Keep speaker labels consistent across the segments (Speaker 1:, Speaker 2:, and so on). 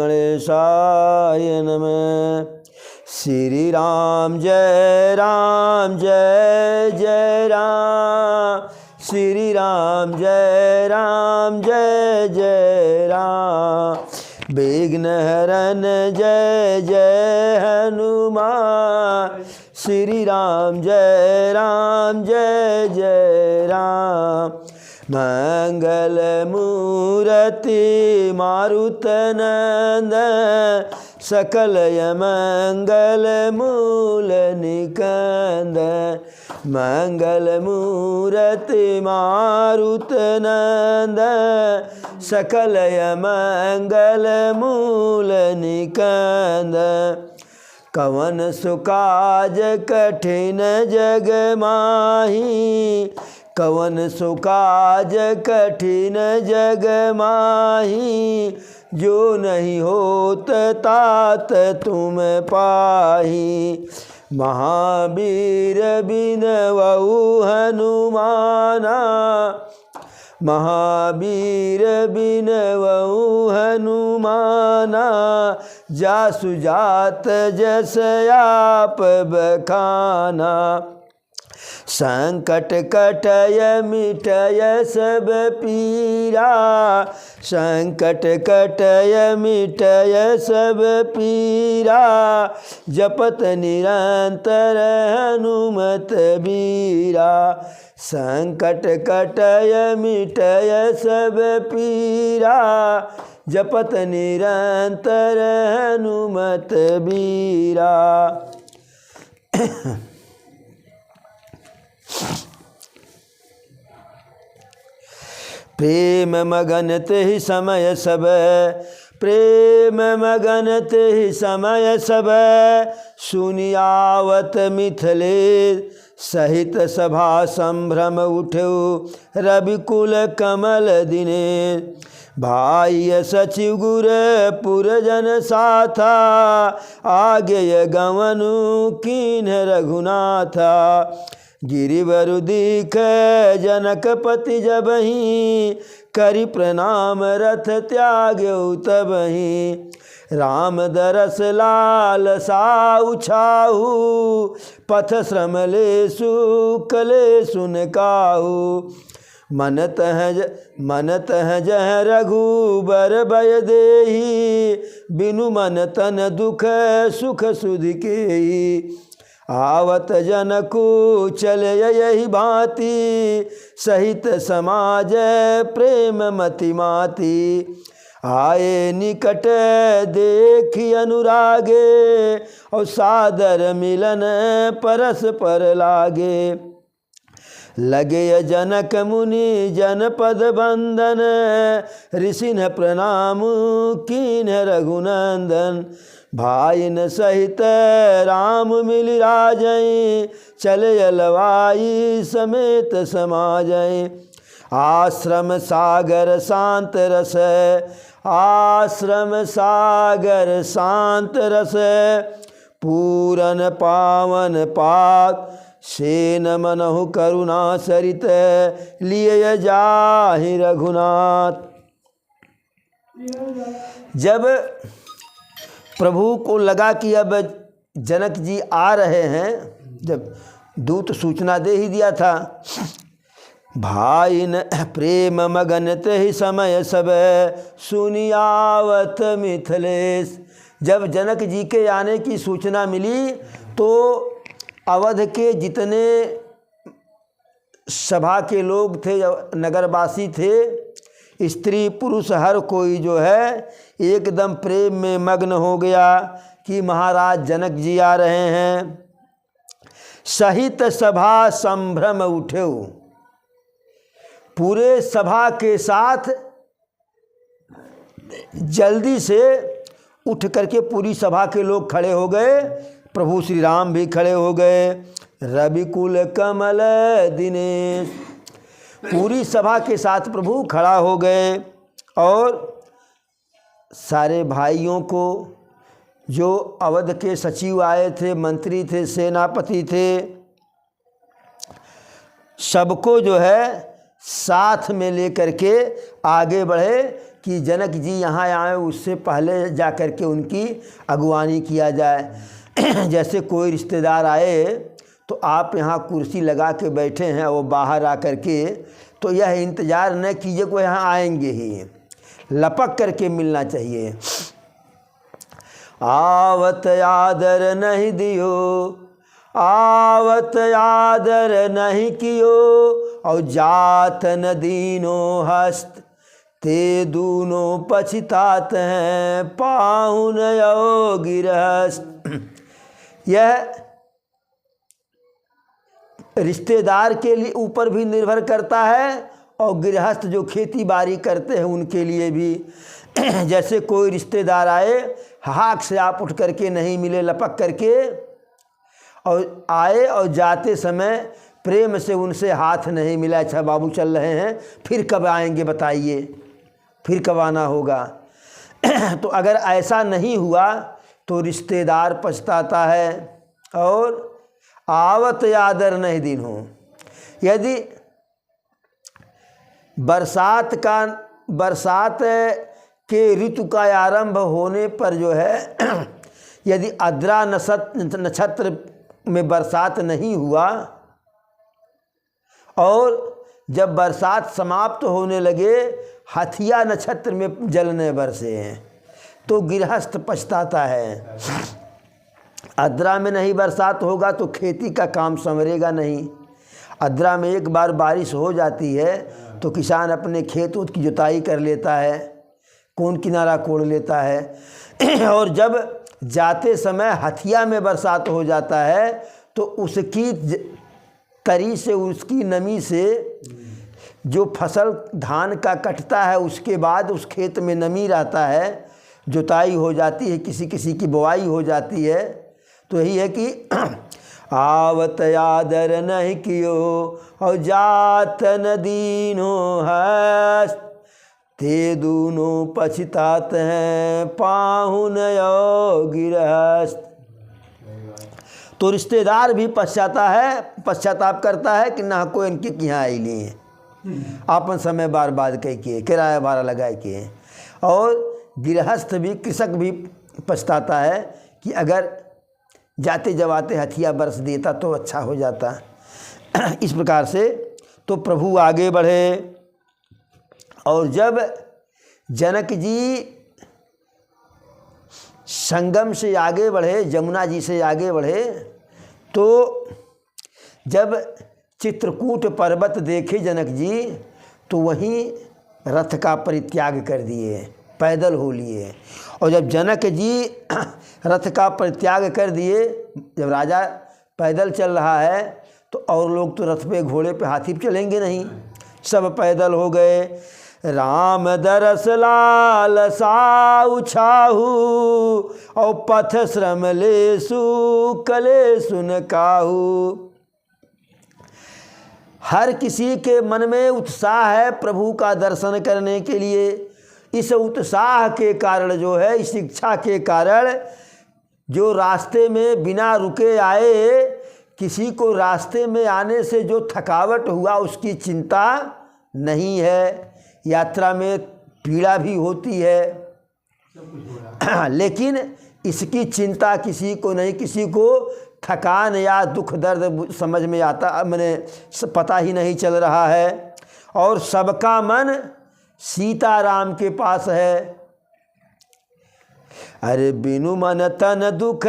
Speaker 1: गणेशाय नमः। श्री राम जय जय राम, श्री राम जय जय राम। विघ्न हरन जय जय हनुमान, श्री राम जय जय राम। मंगल मूर्ति मारुत नंदन, सकल मंगल मूल निकंदन। मंगल मूर्ति मारुत नंदन, सकल मंगल मूल निकंदन। कवन सुकाज कठिन जग माही, कवन सुकाज कठिन जग माही। जो नहीं होत तात तुम पाही, महावीर बिनवऊ हनुमाना, महावीर बिनवऊ हनुमाना। जासु जात जस आप बखाना, संकट कटय मिटय सब पीरा, संकट कटय मिटय सब पीरा। जपत निरंतर हनुमत बीरा, संकट कटय मिटय सब पीरा। जपत निरंतर हनुमत बीरा। प्रेम मगन तेहि समय सब, प्रेम मगन तेहि समय सब। सुनियावत मिथिलेश सहित सभा संभ्रम उठ्यो, रविकुल कमल दिनेश। भाई सचिव गुर पुरजन साथा, आगे गवनु कीन्ह रघुनाथा। गिरिवरु दीख जनकपति जबहि, करि प्रणाम रथ त्याग्यो तबहि। राम दरस लाल साउ छाहू, पथ श्रम लेसु कले सुन काहू। मन तह जह रघुबर बय देहि, बिनु मन तन दुख सुख सुधि केहि। आवत जनकु चले यही भांति, सहित समाज प्रेम मति माति। आए निकट देखी अनुरागे, और सादर मिलन परस पर लागे। लगे जनक मुनि जनपद बंदन, ऋषिन प्रणाम कीन्ह रघुनंदन। भाइन सहित राम मिलि राजै, चले अलवाई समेत समाजै। आश्रम सागर शांत रस, आश्रम सागर शांत रस। पूरन पावन पाक सेन मनहु करुणा सरित, लिए जाहि रघुनाथ। जब प्रभु को लगा कि अब जनक जी आ रहे हैं, जब दूत सूचना दे ही दिया था। भाई न प्रेम मगन तेहि समय सब, सुनियावत मिथिलेश। जब जनक जी के आने की सूचना मिली तो अवध के जितने सभा के लोग थे, नगरवासी थे, स्त्री पुरुष हर कोई जो है एकदम प्रेम में मग्न हो गया कि महाराज जनक जी आ रहे हैं। सहित सभा संभ्रम उठे, पूरे सभा के साथ जल्दी से उठ करके पूरी सभा के लोग खड़े हो गए। प्रभु श्री राम भी खड़े हो गए। रविकुल कमल दिनेश, पूरी सभा के साथ प्रभु खड़ा हो गए और सारे भाइयों को, जो अवध के सचिव आए थे, मंत्री थे, सेनापति थे, सबको जो है साथ में लेकर के आगे बढ़े कि जनक जी यहाँ आए, उससे पहले जा कर के उनकी अगवानी किया जाए। जैसे कोई रिश्तेदार आए तो आप यहाँ कुर्सी लगा के बैठे हैं, वो बाहर आ कर के, तो यह इंतज़ार न कीजिए कि यहाँ आएंगे ही, लपक करके मिलना चाहिए। आवत आदर नहीं दियो, आवत आदर नहीं कियो, और जात न दीनो हस्त, ते दूनों पछतात हैं पाहुन यो गिरहस्त। यह रिश्तेदार के लिए ऊपर भी निर्भर करता है और गृहस्थ जो खेती बाड़ी करते हैं उनके लिए भी। जैसे कोई रिश्तेदार आए, हाक से आप उठ करके नहीं मिले, लपक करके और आए, और जाते समय प्रेम से उनसे हाथ नहीं मिला, अच्छा बाबू चल रहे हैं, फिर कब आएंगे बताइए, फिर कब आना होगा। तो अगर ऐसा नहीं हुआ तो रिश्तेदार पछताता है। और आवत आदर नहीं दिन हो, यदि बरसात के ऋतु का आरंभ होने पर जो है, यदि आद्रा नक्षत्र में बरसात नहीं हुआ और जब बरसात समाप्त होने लगे हथिया नक्षत्र में जलने बरसे हैं, तो गृहस्थ पछताता है। आद्रा में नहीं बरसात होगा तो खेती का काम संवरेगा नहीं। आद्रा में एक बार बारिश हो जाती है तो किसान अपने खेत की जुताई कर लेता है, कौन किनारा कोड़ लेता है। और जब जाते समय हथिया में बरसात हो जाता है तो उसकी तरी से, उसकी नमी से जो फसल धान का कटता है उसके बाद उस खेत में नमी रहता है, जुताई हो जाती है, किसी किसी की बुआई हो जाती है। तो यही है कि आवत आदर नहीं कियो और जात न दीनो हस्त, ते दूनों पछतात हैं पाहुन यो गिरहस्त। तो रिश्तेदार भी पश्चाताप करता है कि ना कोई इनके यहाँ आई लिए, आपन समय बर्बाद करके, किराया भाड़ा लगा के। और गृहस्थ भी, कृषक भी पछताता है कि अगर जाते जवाते हथिया बरस देता तो अच्छा हो जाता। इस प्रकार से तो प्रभु आगे बढ़े, और जब जनक जी संगम से आगे बढ़े, जमुना जी से आगे बढ़े, तो जब चित्रकूट पर्वत देखे जनक जी तो वहीं रथ का परित्याग कर दिए, पैदल हो लिए। और जब जनक जी रथ का परित्याग कर दिए, जब राजा पैदल चल रहा है तो और लोग तो रथ पे, घोड़े पे, हाथी पे चलेंगे नहीं, सब पैदल हो गए। राम दरस लाल साउ छाहू, और पथ श्रम लेसु कले सुन काहू। हर किसी के मन में उत्साह है प्रभु का दर्शन करने के लिए। इस उत्साह के कारण जो है, इस इच्छा के कारण जो रास्ते में बिना रुके आए, किसी को रास्ते में आने से जो थकावट हुआ उसकी चिंता नहीं है। यात्रा में पीड़ा भी होती है, लेकिन इसकी चिंता किसी को नहीं, किसी को थकान या दुख दर्द समझ में आता, मैंने पता ही नहीं चल रहा है। और सबका मन सीताराम के पास है। अरे बिनु मन तन दुख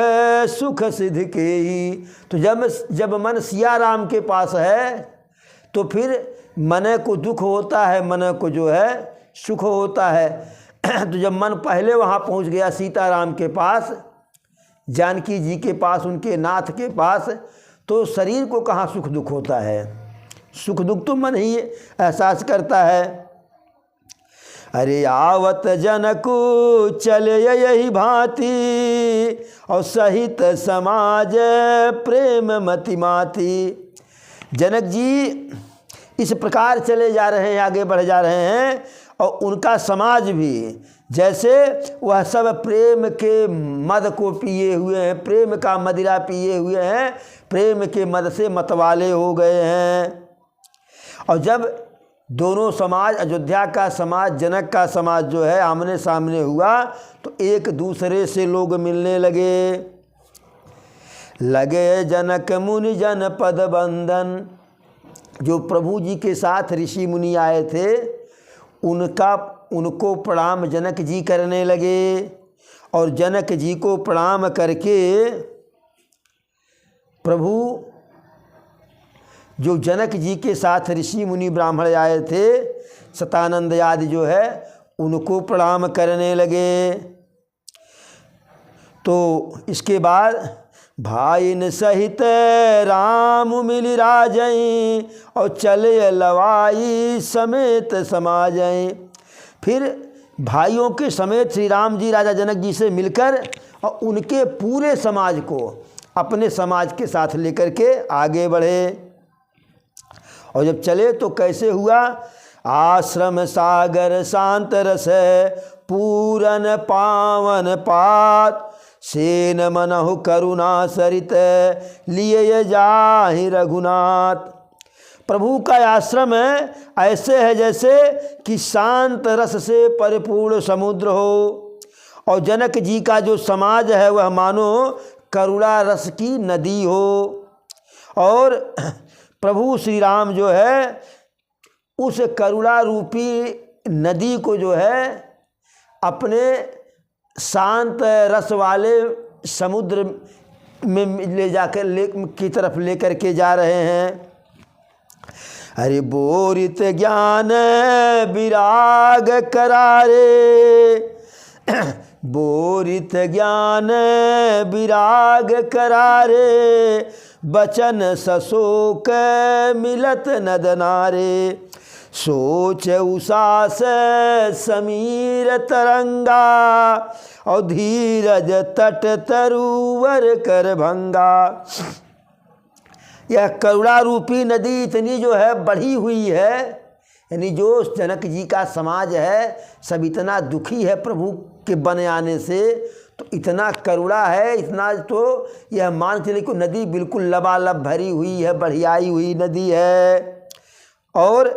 Speaker 1: सुख सिद्ध के ही। तो जब मन सिया राम के पास है तो फिर मन को दुख होता है, मन को जो है सुख होता है। तो जब मन पहले वहाँ पहुँच गया सीताराम के पास, जानकी जी के पास, उनके नाथ के पास, तो शरीर को कहाँ सुख दुख होता है, सुख दुख तो मन ही एहसास करता है। अरे आवत जनकु चले यही भांति, और सहित समाज प्रेम मति माति। जनक जी इस प्रकार चले जा रहे हैं, आगे बढ़ जा रहे हैं, और उनका समाज भी जैसे वह सब प्रेम के मद को पिए हुए हैं, प्रेम का मदिरा पिए हुए हैं, प्रेम के मद से मतवाले हो गए हैं। और जब दोनों समाज, अयोध्या का समाज, जनक का समाज जो है आमने सामने हुआ तो एक दूसरे से लोग मिलने लगे जनक मुनि जन पद बंदन। जो प्रभु जी के साथ ऋषि मुनि आए थे उनको प्रणाम जनक जी करने लगे और जनक जी को प्रणाम करके प्रभु जो जनक जी के साथ ऋषि मुनि ब्राह्मण आए थे सतानंद आदि जो है उनको प्रणाम करने लगे। तो इसके बाद भाईन सहित राम मिली राजई और चले लवाई समेत समाजई। फिर भाइयों के समेत श्री राम जी राजा जनक जी से मिलकर और उनके पूरे समाज को अपने समाज के साथ लेकर के आगे बढ़े। और जब चले तो कैसे हुआ? आश्रम सागर शांत रस पूरन पावन पात सेन मनहु करुणा सरित लिए जाहि रघुनाथ। प्रभु का आश्रम है ऐसे है जैसे कि शांत रस से परिपूर्ण समुद्र हो और जनक जी का जो समाज है वह मानो करुणा रस की नदी हो। और प्रभु श्री राम जो है उस करुणा रूपी नदी को जो है अपने शांत रस वाले समुद्र में ले जाकर की तरफ लेकर के जा रहे हैं। अरे बोरित ज्ञान विराग करारे बोरित ज्ञान विराग करारे बचन सशोक मिलत नदनारे सोच उषा से समीर तरंगा और धीरज तट तरुवर कर भंगा। यह करुणा रूपी नदी इतनी जो है बढ़ी हुई है, यानी जो जनक जी का समाज है सब इतना दुखी है प्रभु के बन आने से, तो इतना करुणा है, इतना तो यह मान चले कि नदी बिल्कुल लबालब भरी हुई है, बढ़ियाई हुई नदी है। और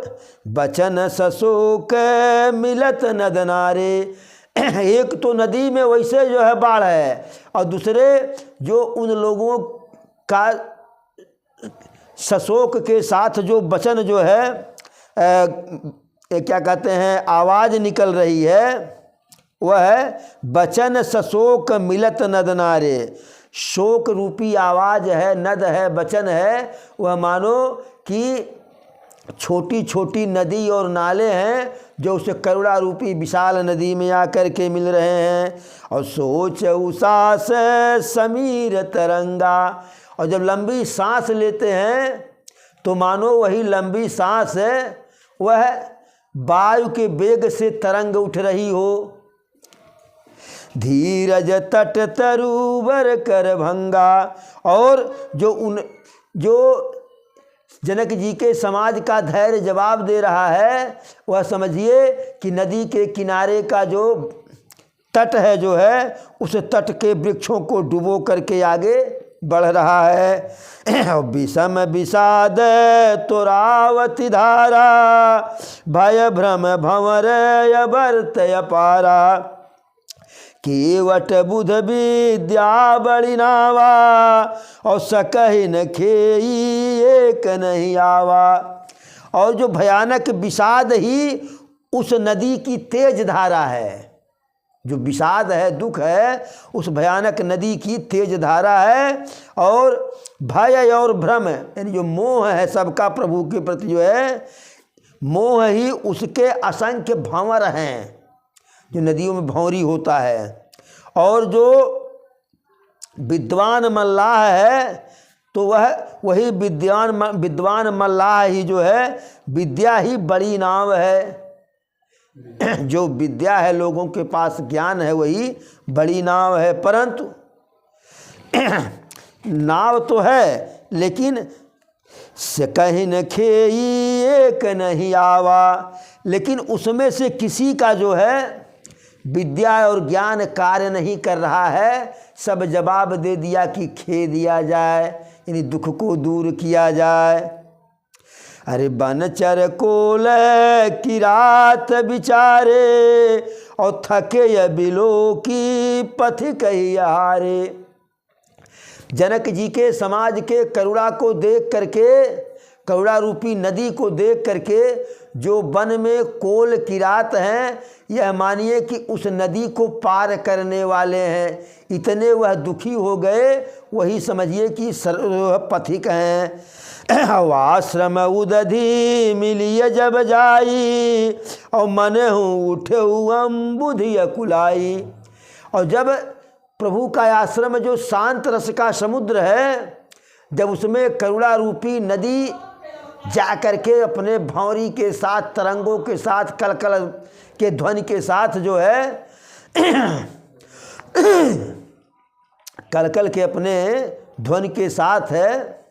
Speaker 1: बचन सशोक मिलत नदनारे, एक तो नदी में वैसे जो है बाढ़ है और दूसरे जो उन लोगों का सशोक के साथ जो वचन जो है क्या कहते हैं आवाज़ निकल रही है वह है बचन सशोक मिलत नदनारे। शोक रूपी आवाज़ है, नद है, वचन है, वह मानो कि छोटी छोटी नदी और नाले हैं जो उस करुणा रूपी विशाल नदी में आकर के मिल रहे हैं। और सोच उषा से समीर तरंगा, और जब लंबी सांस लेते हैं तो मानो वही लंबी सांस है वह वायु के वेग से तरंग उठ रही हो। धीरज तट तरुवर कर भंगा, और जो जनक जी के समाज का धैर्य जवाब दे रहा है वह समझिए कि नदी के किनारे का जो तट है जो है उस तट के वृक्षों को डुबो करके आगे बढ़ रहा है। विषम विषाद तुरावती धारा भय भ्रम भंवर अवर्त अपारा केवट बुध विद्या बड़ी नावा और सकहि न खेई एक नहीं आवा। और जो भयानक विषाद ही उस नदी की तेज धारा है, जो विषाद है, दुख है, उस भयानक नदी की तेज धारा है। और भय और भ्रम यानी जो मोह है सबका प्रभु के प्रति जो है, मोह ही उसके असंख्य भंवर हैं जो नदियों में भंवरी होता है। और जो विद्वान मल्लाह है तो वही विद्वान मल्लाह ही जो है विद्या ही बड़ी नाव है। जो विद्या है, लोगों के पास ज्ञान है, वही बड़ी नाव है। परंतु नाव तो है लेकिन से कहीं न खेई एक नहीं आवा, लेकिन उसमें से किसी का जो है विद्या और ज्ञान कार्य नहीं कर रहा है। सब जवाब दे दिया कि खे दिया जाए, यानी दुख को दूर किया जाए। अरे बनचर कोल किरात बिचारे और थके य बिलो की पथ कहियारे। जनक जी के समाज के करुणा को देख करके, करुणा रूपी नदी को देख करके जो वन में कोल किरात हैं, यह मानिए कि उस नदी को पार करने वाले हैं, इतने वह दुखी हो गए, वही समझिए कि पथिक हैं। आश्रम उदधि मिलिए जब जाई और मन हूँ उठे बुद्धि अकुलाई। और जब प्रभु का आश्रम जो शांत रस का समुद्र है, जब उसमें करुणा रूपी नदी जा करके अपने भंवरी के साथ, तरंगों के साथ, कलकल के ध्वनि के साथ जो है कलकल के अपने ध्वनि के साथ है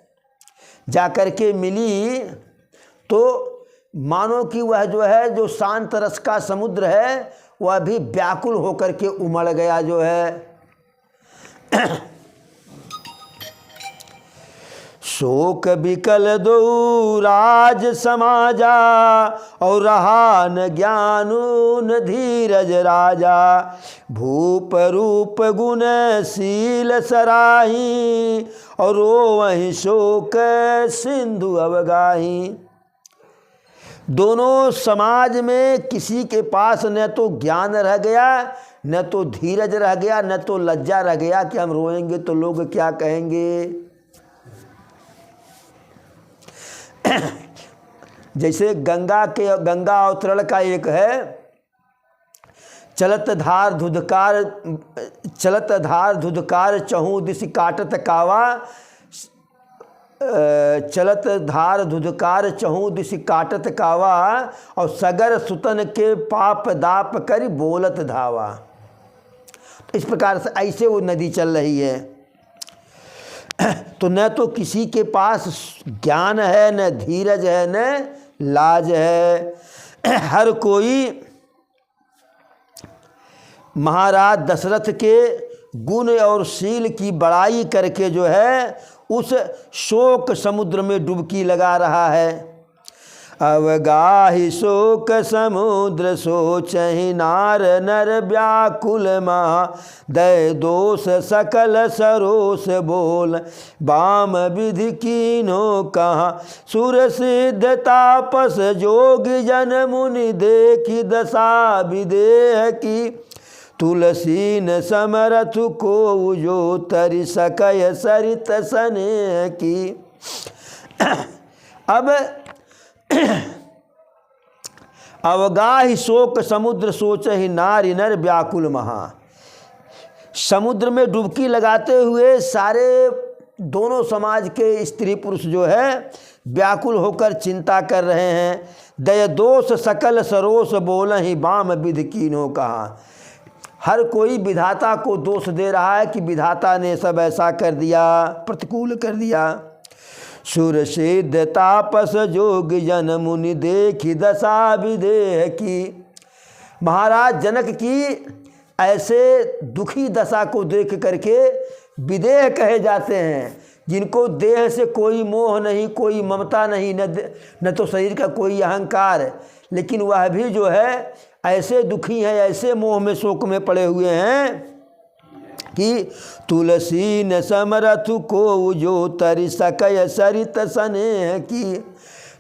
Speaker 1: जा करके मिली, तो मानो कि वह जो है जो शांत रस का समुद्र है वह भी व्याकुल होकर के उमड़ गया जो है। शोक बिकल दो राज समाजा और रहा न ज्ञानु न धीरज राजा। भूप रूप गुण शील सराही और वहीं शोक सिंधु अवगाही। दोनों समाज में किसी के पास न तो ज्ञान रह गया, न तो धीरज रह गया, न तो लज्जा रह गया कि हम रोएंगे तो लोग क्या कहेंगे। जैसे गंगा अवतरण का एक है, चलत धार धुधकार चहु दिश काटत कावा। चलत धार धुधकार चहु दिश काटत कावा और सगर सुतन के पाप दाप कर बोलत धावा। तो इस प्रकार से ऐसे वो नदी चल रही है। तो न तो किसी के पास ज्ञान है, न धीरज है, न लाज है। हर कोई महाराज दशरथ के गुण और शील की बड़ाई करके जो है उस शोक समुद्र में डुबकी लगा रहा है। अवगाहि शोक समुद्र सोचहि नार नर व्याकुल महा। दय दोष सकल सरोस बोल बाम विधि कीनो कहा। सुर सिद्ध तापस जोगी जन मुनि देखी दशा विदेह की। तुलसी न समरथ को जो तरि सकय सरित सनेह की। अब अवगाहि शोक समुद्र सोचहि नारी नर व्याकुल महा। समुद्र में डुबकी लगाते हुए सारे दोनों समाज के स्त्री पुरुष जो है व्याकुल होकर चिंता कर रहे हैं। दय दोष सकल सरोस बोलहि बाम विधि कीन्हो कहा। हर कोई विधाता को दोष दे रहा है कि विधाता ने सब ऐसा कर दिया, प्रतिकूल कर दिया। सुर सिद्ध तापस जोग जन मुनि देखी दशा विदेह की। महाराज जनक की ऐसे दुखी दशा को देख करके विदेह कहे जाते हैं, जिनको देह से कोई मोह नहीं, कोई ममता नहीं, न तो शरीर का कोई अहंकार, लेकिन वह भी जो है ऐसे दुखी हैं, ऐसे मोह में शोक में पड़े हुए हैं कि तुलसी न समरथ को जो तरि सकय सरित स्नेह की।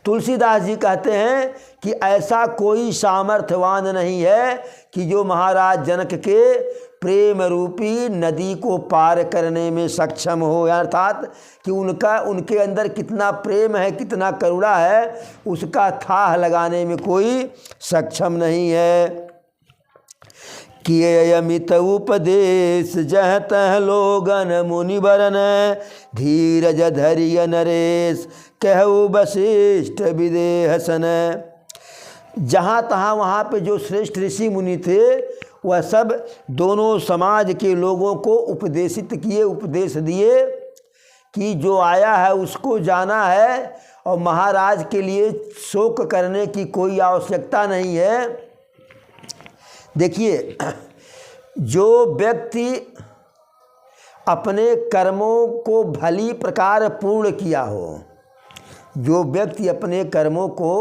Speaker 1: तुलसीदास जी कहते हैं कि ऐसा कोई सामर्थ्यवान नहीं है कि जो महाराज जनक के प्रेम रूपी नदी को पार करने में सक्षम हो। अर्थात कि उनके अंदर कितना प्रेम है, कितना करुणा है, उसका थाह लगाने में कोई सक्षम नहीं है। किए अमित उपदेश जह तह लोगन मुनिवरन। धीरज धरिय नरेश कहु वशिष्ठ विदेह सन। जहाँ तहाँ वहाँ पे जो श्रेष्ठ ऋषि मुनि थे वह सब दोनों समाज के लोगों को उपदेशित किए, उपदेश दिए कि जो आया है उसको जाना है और महाराज के लिए शोक करने की कोई आवश्यकता नहीं है। देखिए, जो व्यक्ति अपने कर्मों को भली प्रकार पूर्ण किया हो, जो व्यक्ति अपने कर्मों को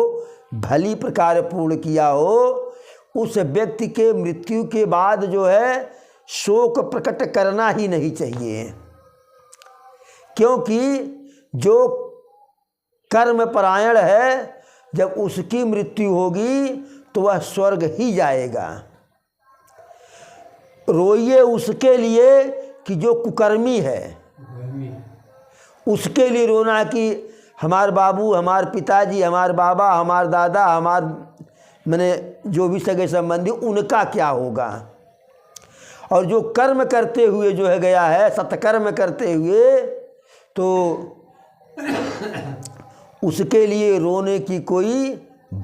Speaker 1: भली प्रकार पूर्ण किया हो, उस व्यक्ति के मृत्यु के बाद जो है शोक प्रकट करना ही नहीं चाहिए, क्योंकि जो कर्म परायण है जब उसकी मृत्यु होगी तो वह स्वर्ग ही जाएगा। रोइए उसके लिए कि जो कुकर्मी है, उसके लिए रोना कि हमार बाबू, हमार पिताजी, हमार बाबा, हमार दादा, हमार मैंने जो भी सगे संबंधी, उनका क्या होगा। और जो कर्म करते हुए जो है गया है, सत्कर्म करते हुए, तो उसके लिए रोने की कोई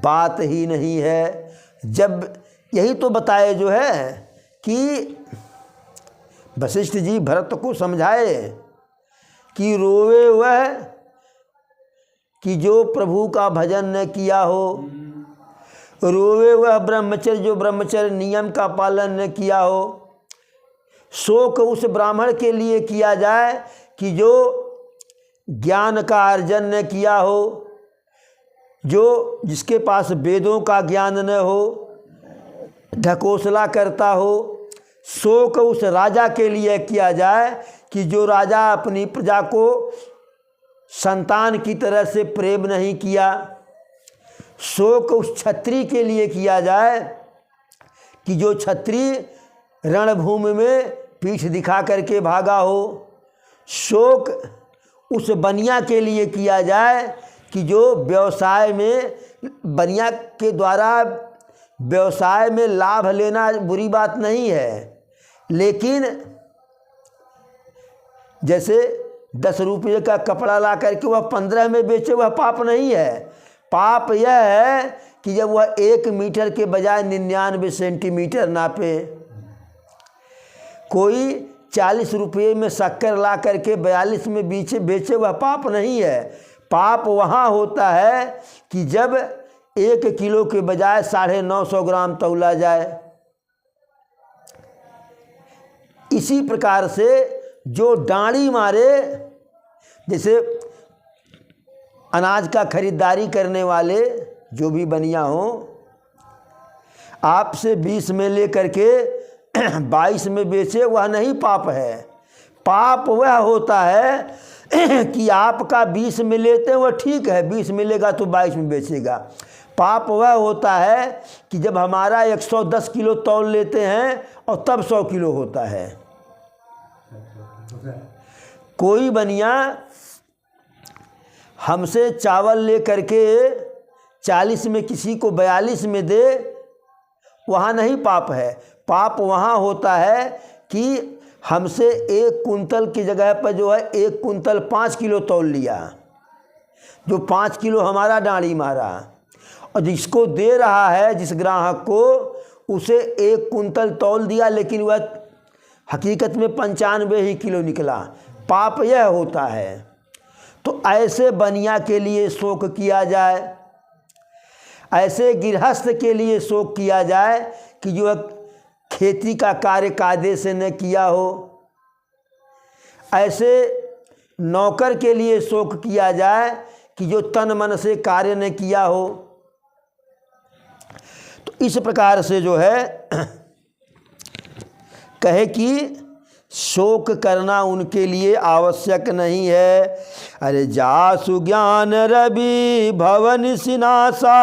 Speaker 1: बात ही नहीं है। जब यही तो बताए जो है कि वशिष्ठ जी भरत को समझाए कि रोवे वह कि जो प्रभु का भजन न किया हो, रोवे वह ब्रह्मचर्य जो ब्रह्मचर्य नियम का पालन न किया हो। शोक उस ब्राह्मण के लिए किया जाए कि जो ज्ञान का अर्जन न किया हो, जो जिसके पास वेदों का ज्ञान न हो, ढकोसला करता हो। शोक उस राजा के लिए किया जाए कि जो राजा अपनी प्रजा को संतान की तरह से प्रेम नहीं किया। शोक उस क्षत्रिय के लिए किया जाए कि जो क्षत्रिय रणभूमि में पीठ दिखा करके भागा हो। शोक उस बनिया के लिए किया जाए कि जो व्यवसाय में, बनिया के द्वारा व्यवसाय में लाभ लेना बुरी बात नहीं है, लेकिन जैसे 10 रुपये का कपड़ा ला करके वह 15 में बेचे, वह पाप नहीं है। पाप यह है कि जब वह 1 मीटर के बजाय 99 सेंटीमीटर नापे। कोई 40 रुपये में शक्कर ला करके 42 में बेचे, वह पाप नहीं है। पाप वहाँ होता है कि जब 1 किलो के बजाय 950 ग्राम तौला जाए। इसी प्रकार से जो डांडी मारे, जैसे अनाज का खरीदारी करने वाले जो भी बनिया हो, आपसे 20 में ले करके 22 में बेचे, वह नहीं पाप है। पाप वह होता है कि आपका 20 में लेते हैं, वह ठीक है, 20 मिलेगा तो 22 में बेचेगा। पाप वह होता है कि जब हमारा 110 किलो तौल लेते हैं और तब 100 किलो होता है। कोई बनिया हमसे चावल ले करके 40 में किसी को 42 में दे, वहाँ नहीं पाप है। पाप वहाँ होता है कि हमसे 1 कुंतल की जगह पर जो है 1 कुंतल 5 किलो तौल लिया, जो 5 किलो हमारा डांडी मारा, और जिसको दे रहा है, जिस ग्राहक को, उसे 1 कुंतल तौल दिया, लेकिन वह हकीकत में 95 ही किलो निकला। पाप यह होता है। तो ऐसे बनिया के लिए शोक किया जाए, ऐसे गृहस्थ के लिए शोक किया जाए कि जो खेती का कार्य कायदे से न किया हो। ऐसे नौकर के लिए शोक किया जाए कि जो तन मन से कार्य न किया हो। तो इस प्रकार से जो है कहे कि शोक करना उनके लिए आवश्यक नहीं है। अरे जासु ज्ञान रवि भवन सिनासा,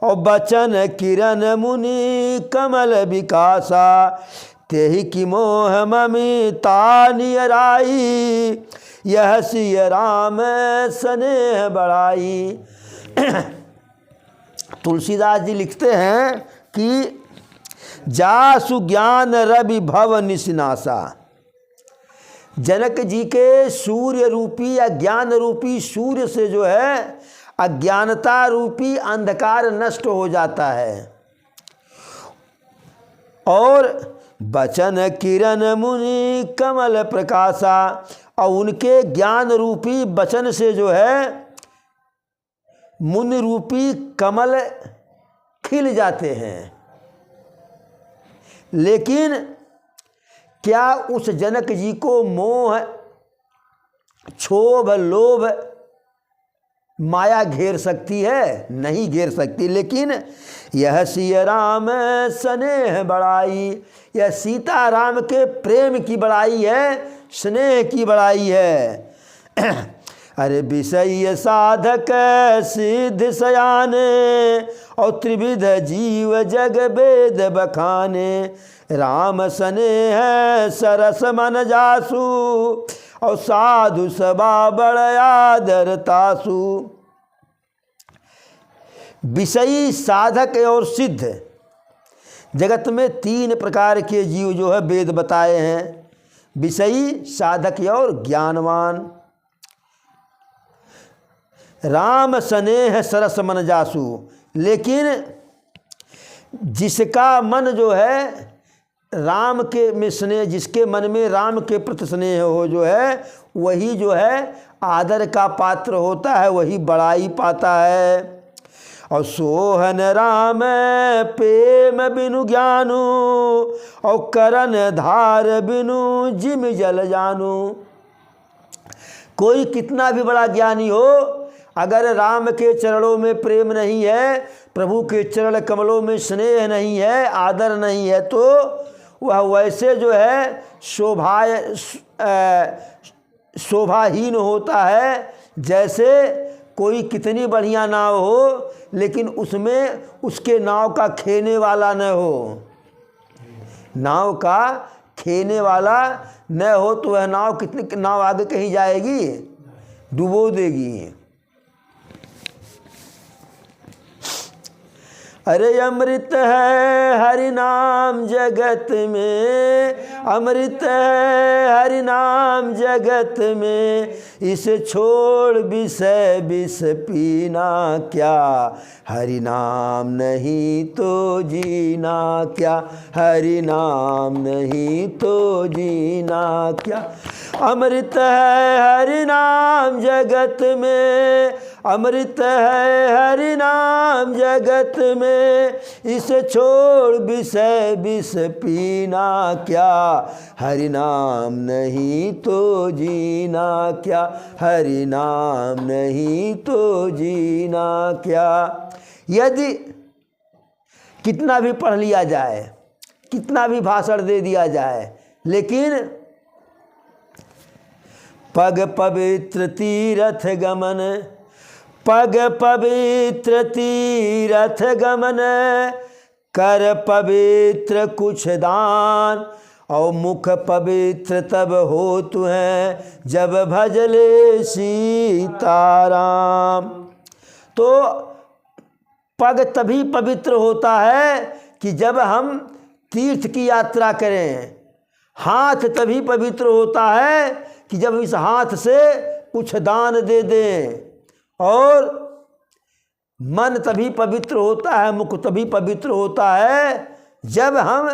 Speaker 1: और बचन किरण मुनि कमल विकासा, तेहि की मोह ममिता नियराई, यह सिय राम स्नेह बढ़ाई। तुलसीदास जी लिखते हैं कि जासु ज्ञान रवि भव निसिनासा। जनक जी के सूर्य रूपी या ज्ञान रूपी सूर्य से जो है अज्ञानता रूपी अंधकार नष्ट हो जाता है। और बचन किरण मुनि कमल प्रकाशा, और उनके ज्ञान रूपी वचन से जो है मुनि रूपी कमल खिल जाते हैं। लेकिन क्या उस जनक जी को मोह, क्षोभ, लोभ माया घेर सकती है? नहीं घेर सकती। लेकिन यह सिय राम स्नेह बड़ाई, यह सीता राम के प्रेम की बड़ाई है, स्नेह की बड़ाई है। अरे विषय साधक सिद्ध सयाने और त्रिविध जीव जग वेद बखाने, राम स्नेह सरस मन जासु और साधु सभा बड़ आदर तासु। विषयी, साधक और सिद्ध, जगत में 3 प्रकार के जीव जो है वेद बताए हैं, विषयी, साधक और ज्ञानवान। राम स्नेह सरस मन जासु, लेकिन जिसका मन जो है राम के में स्नेह, जिसके मन में राम के प्रति स्नेह हो जो है, वही जो है आदर का पात्र होता है, वही बड़ाई पाता है। और सोहन राम प्रेम बिनु ज्ञानु और करन धार बिनु जिम जल जानू। कोई कितना भी बड़ा ज्ञानी हो, अगर राम के चरणों में प्रेम नहीं है, प्रभु के चरण कमलों में स्नेह नहीं है, आदर नहीं है, तो वह वैसे जो है शोभाहीन होता है, जैसे कोई कितनी बढ़िया नाव हो लेकिन उसमें उसके नाव का खेने वाला न हो। नाव का खेने वाला न हो तो वह नाव कितनी नाव आगे कहीं जाएगी, डुबो देगी। अरे अमृत है हरि नाम जगत में, अमृत है हरि नाम जगत में, इसे छोड़ विषय विष पीना क्या, हरि नाम नहीं तो जीना क्या, हरि नाम नहीं तो जीना क्या। अमृत है हरि नाम जगत में, अमृत है हरि नाम जगत में, इसे छोड़ विषय विष पीना क्या, हरि नाम नहीं तो जीना क्या, हरि नाम नहीं तो जीना क्या। यदि कितना भी पढ़ लिया जाए, कितना भी भाषण दे दिया जाए, लेकिन पग पवित्र तीर्थ गमन, पग पवित्र तीर्थ गमन, कर पवित्र कुछ दान और मुख पवित्र तब हो तुहें जब भजले सीताराम। तो पग तभी पवित्र होता है कि जब हम तीर्थ की यात्रा करें, हाथ तभी पवित्र होता है कि जब इस हाथ से कुछ दान दे दें, और मन तभी पवित्र होता है, मुख तभी पवित्र होता है जब हम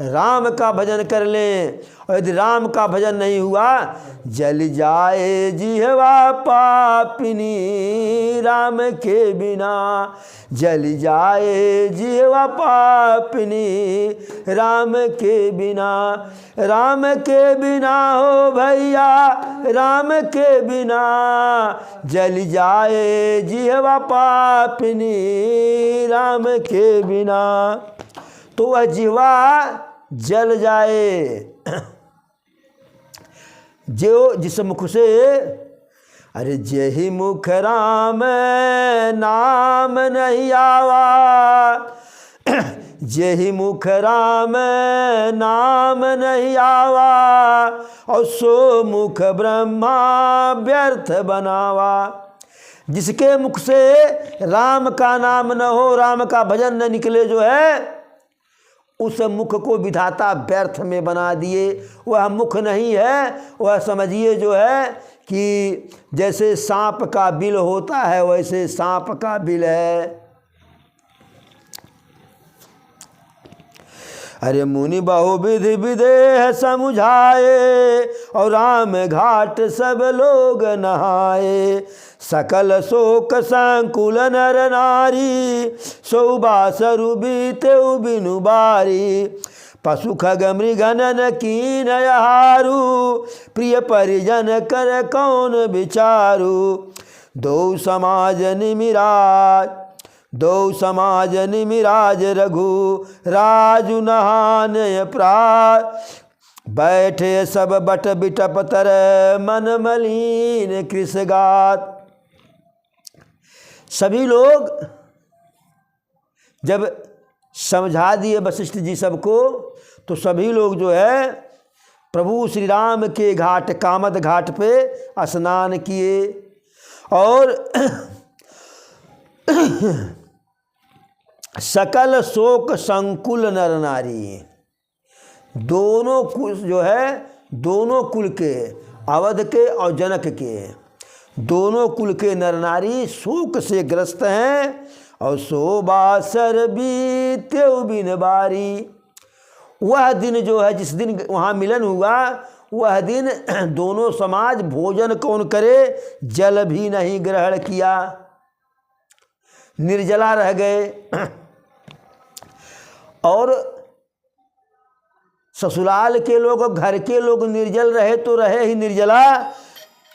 Speaker 1: राम का भजन कर लें। और यदि राम का भजन नहीं हुआ, जल जाए जिह्वा पापिनी राम के बिना, जल जाए जिह्वा पापिनी राम के बिना, राम के बिना हो भैया राम के बिना, जल जाए जिह्वा पापिनी राम के बिना। तो वह जिह्वा जल जाए जो जिस मुख से, अरे जेहि मुख राम नाम नहीं आवा, जेहि मुख राम नाम नहीं आवा, और सो मुख ब्रह्मा व्यर्थ बनावा। जिसके मुख से राम का नाम न हो, राम का भजन न निकले जो है, उस मुख को विधाता व्यर्थ में बना दिए। वह मुख नहीं है, वह समझिए जो है कि जैसे सांप का बिल होता है वैसे सांप का बिल है। अरे मुनि बहुविधि विदेह समुझाए, और राम घाट सब लोग नहाए, सकल शोक संकुल नर नारी, सौबासरु बीते बिनु बारी, पशु खग मृगनन कीन हारू, प्रिय परिजन कर कौन विचारू, दो समाज निमिराज, दो समाज निमिराज रघु राजु नहाने प्राज, बैठे सब बट बिटप तर मन मलिन कृषगात। सभी लोग जब समझा दिए वशिष्ठ जी सबको, तो सभी लोग जो है प्रभु श्री राम के घाट कामद घाट पे स्नान किए और सकल शोक संकुल नर नारी, दोनों कुल जो है, दोनों कुल के, अवध के और जनक के, दोनों कुल के नर नारी शोक से ग्रस्त हैं। और सोबासर बीत्यो बिन बारी, वह दिन जो है, जिस दिन वहाँ मिलन हुआ, वह दिन दोनों समाज भोजन कौन करे, जल भी नहीं ग्रहण किया, निर्जला रह गए। और ससुराल के लोग, घर के लोग निर्जल रहे तो रहे ही निर्जला,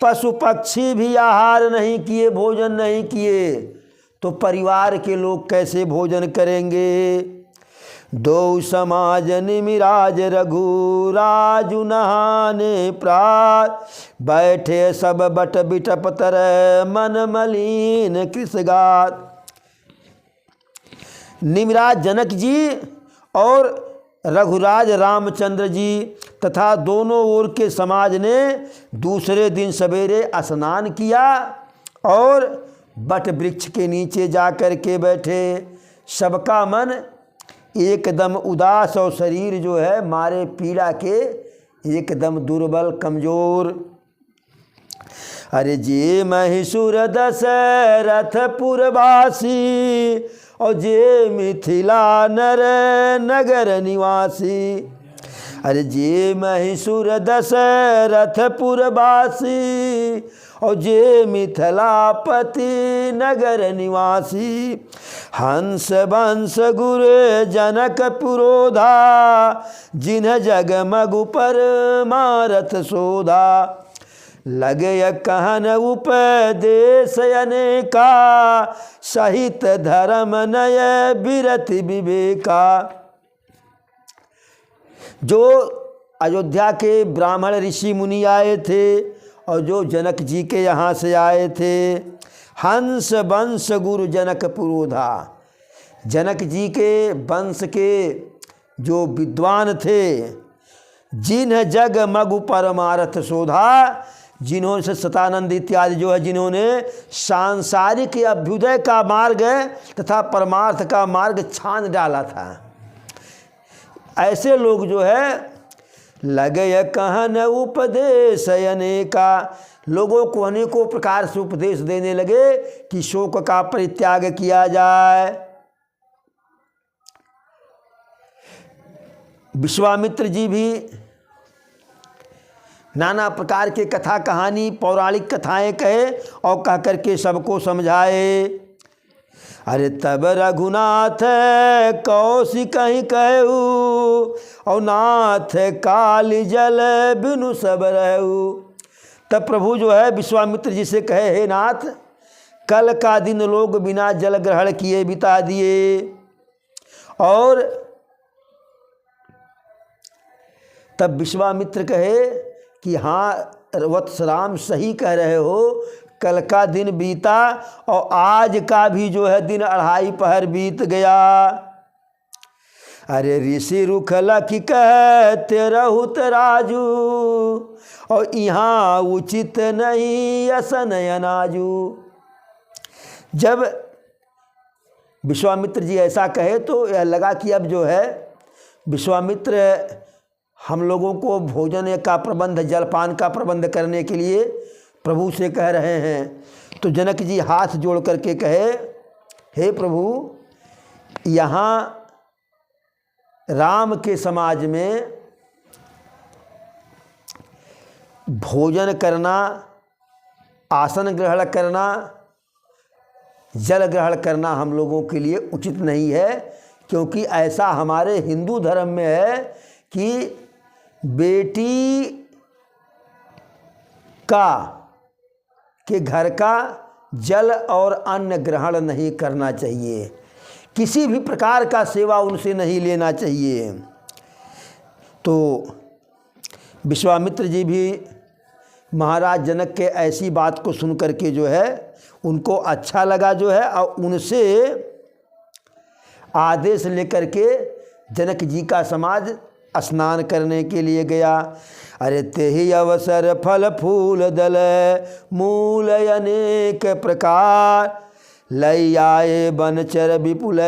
Speaker 1: पशु पक्षी भी आहार नहीं किए, भोजन नहीं किए, तो परिवार के लोग कैसे भोजन करेंगे। दो समाज निमिराज रघु राजु नहाने प्राज, बैठे सब बट बिटप तर मन मलिन कृषगात। निमिराज जनक जी और रघुराज रामचंद्र जी तथा दोनों ओर के समाज ने दूसरे दिन सवेरे स्नान किया और बट वृक्ष के नीचे जाकर के बैठे। सबका मन एकदम उदास और शरीर जो है मारे पीड़ा के एकदम दुर्बल कमजोर। अरे जे महिषुर दशरथपुरवासी और जे मिथिला नर नगर निवासी। अरे जे महिषुर दशरथपुरवासी और जे मिथिलापति नगर निवासी। हंस वंश गुर जनक पुरोधा, जिन्ह जगमगु पर मारथ शोधा। लगे कहन उपदेश अनेका, सहित धर्म नय बिरति विवेका। जो अयोध्या के ब्राह्मण ऋषि मुनि आए थे और जो जनक जी के यहाँ से आए थे, हंस वंश गुरु जनक पुरोधा, जनक जी के वंश के जो विद्वान थे, जिन्ह जग मगु परमारथ शोधा, जिन्होंने से सतानंद इत्यादि जो है, जिन्होंने सांसारिक अभ्युदय का मार्ग तथा परमार्थ का मार्ग छान डाला था, ऐसे लोग जो है लगे कहन उपदेश अनेका, लोगों को अनेकों प्रकार से उपदेश देने लगे कि शोक का परित्याग किया जाए। विश्वामित्र जी भी नाना प्रकार के कथा कहानी पौराणिक कथाएं कहे और कह करके सबको समझाए। अरे तब रघुनाथ कौशिक कहीं कहू, और नाथ काल जल बिनु सब रहू। तब प्रभु जो है विश्वामित्र जी से कहे, हे नाथ, कल का दिन लोग बिना जल ग्रहण किए बिता दिए। और तब विश्वामित्र कहे कि हाँ वत्स राम सही कह रहे हो, कल का दिन बीता और आज का भी जो है दिन अढ़ाई पहर बीत गया। अरे ऋषि रुख लखी कहते रहुत राजू, और यहाँ उचित नहीं असन अनाजू। जब विश्वामित्र जी ऐसा कहे तो यह लगा कि अब जो है विश्वामित्र हम लोगों को भोजन का प्रबंध, जलपान का प्रबंध करने के लिए प्रभु से कह रहे हैं। तो जनक जी हाथ जोड़ करके कहे, हे प्रभु, यहाँ राम के समाज में भोजन करना, आसन ग्रहण करना, जल ग्रहण करना हम लोगों के लिए उचित नहीं है, क्योंकि ऐसा हमारे हिंदू धर्म में है कि बेटी का के घर का जल और अन्न ग्रहण नहीं करना चाहिए, किसी भी प्रकार का सेवा उनसे नहीं लेना चाहिए। तो विश्वामित्र जी भी महाराज जनक के ऐसी बात को सुन करके जो है उनको अच्छा लगा जो है, और उनसे आदेश लेकर के जनक जी का समाज स्नान करने के लिए गया। अरे तेहि अवसर फल फूल दल मूल अनेक प्रकार, लई आए बनचर विपुल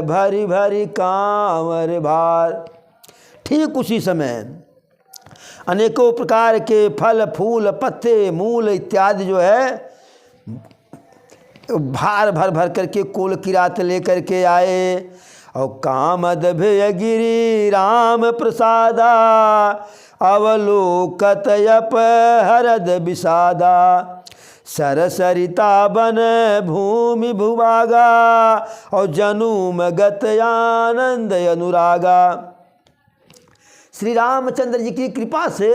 Speaker 1: भरी भरी कांवर भार। ठीक उसी समय अनेकों प्रकार के फल फूल पत्ते मूल इत्यादि जो है भार भर भर करके कोल किरात लेकर के आए। और कामद भय गिरी राम प्रसादा, अवलोकत यप हरद विषादा, सरसरिता बन भूमि भुभागा, और जनुम गत आनंद अनुरागा। श्री रामचंद्र जी की कृपा से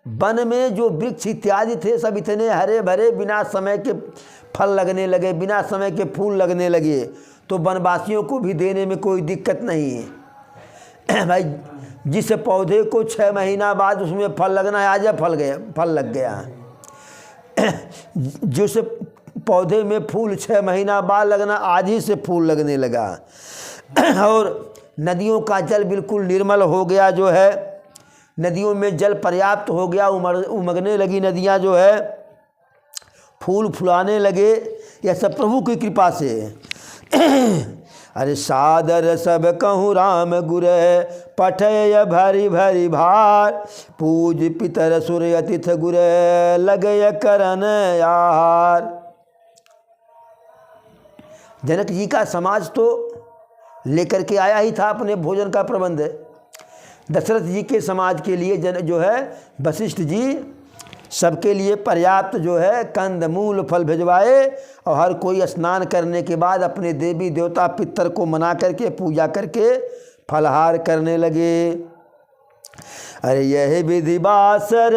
Speaker 1: वन में जो वृक्ष इत्यादि थे सब इतने हरे भरे, बिना समय के फल लगने लगे, बिना समय के फूल लगने लगे, तो वनवासियों को भी देने में कोई दिक्कत नहीं है। भाई जिस पौधे को 6 महीना बाद उसमें फल लगना है, आज फल लग गया। जिस पौधे में फूल 6 महीना बाद लगना, आज ही से फूल लगने लगा। और नदियों का जल बिल्कुल निर्मल हो गया जो है, नदियों में जल पर्याप्त हो गया, उमगने लगी नदियां जो है, फूल फुलाने लगे। यह सब प्रभु की कृपा से। अरे सादर सब कहूँ राम गुर, पठय भरी भरी भार, पूज पितर सुर अतिथ गुर, लगय करन आहार। जनक जी का समाज तो लेकर के आया ही था अपने भोजन का प्रबंध। दशरथ जी के समाज के लिए जो है वशिष्ठ जी सबके लिए पर्याप्त जो है कंद मूल फल भिजवाए, और हर कोई स्नान करने के बाद अपने देवी देवता पितर को मना करके पूजा करके फलहार करने लगे। अरे यह विधि बासर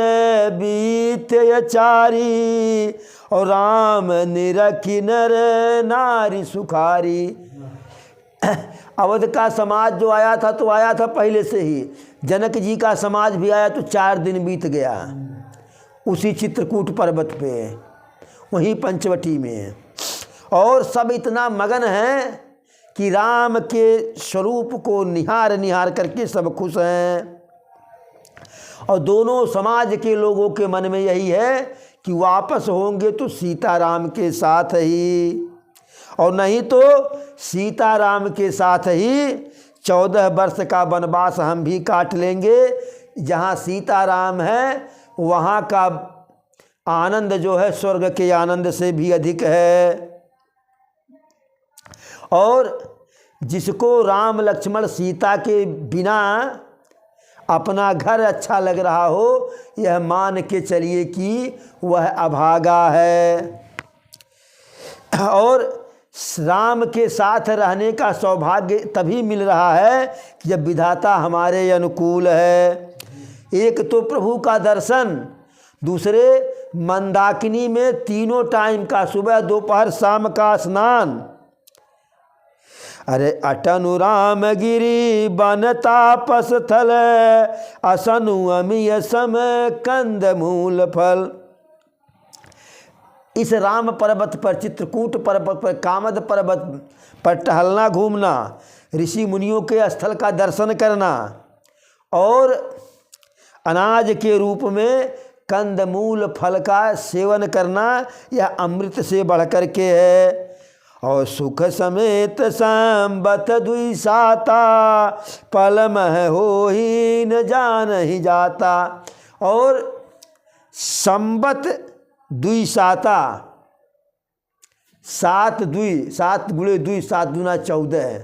Speaker 1: बीत चारी, और राम निरखी नर नारी सुखारी। अवध का समाज जो आया था तो आया था पहले से ही, जनक जी का समाज भी आया तो 4 दिन बीत गया उसी चित्रकूट पर्वत पे, वहीं पंचवटी में। और सब इतना मगन हैं कि राम के स्वरूप को निहार निहार करके सब खुश हैं। और दोनों समाज के लोगों के मन में यही है कि वापस होंगे तो सीताराम के साथ ही, और नहीं तो सीताराम के साथ ही 14 वर्ष का वनवास हम भी काट लेंगे। जहाँ सीताराम है वहाँ का आनंद जो है स्वर्ग के आनंद से भी अधिक है। और जिसको राम लक्ष्मण सीता के बिना अपना घर अच्छा लग रहा हो, यह मान के चलिए कि वह अभागा है। और राम के साथ रहने का सौभाग्य तभी मिल रहा है कि जब विधाता हमारे अनुकूल है। एक तो प्रभु का दर्शन, दूसरे मंदाकिनी में 3 टाइम का सुबह दोपहर शाम का स्नान। अरे अटनु राम गिरी बन तापस थल, असनु अमिय सम कंद मूल फल। इस राम पर्वत पर, चित्रकूट पर्वत पर, कामद पर्वत पर टहलना घूमना, ऋषि मुनियों के स्थल का दर्शन करना, और अनाज के रूप में कंदमूल फल का सेवन करना, यह अमृत से बढ़ कर के है। और सुख समेत संबत दुई साता, पल मह हो ही न जान ही जाता। और संबत दुई साता, 7 दुई, 7 गुणे दुई, 7 दूना 14,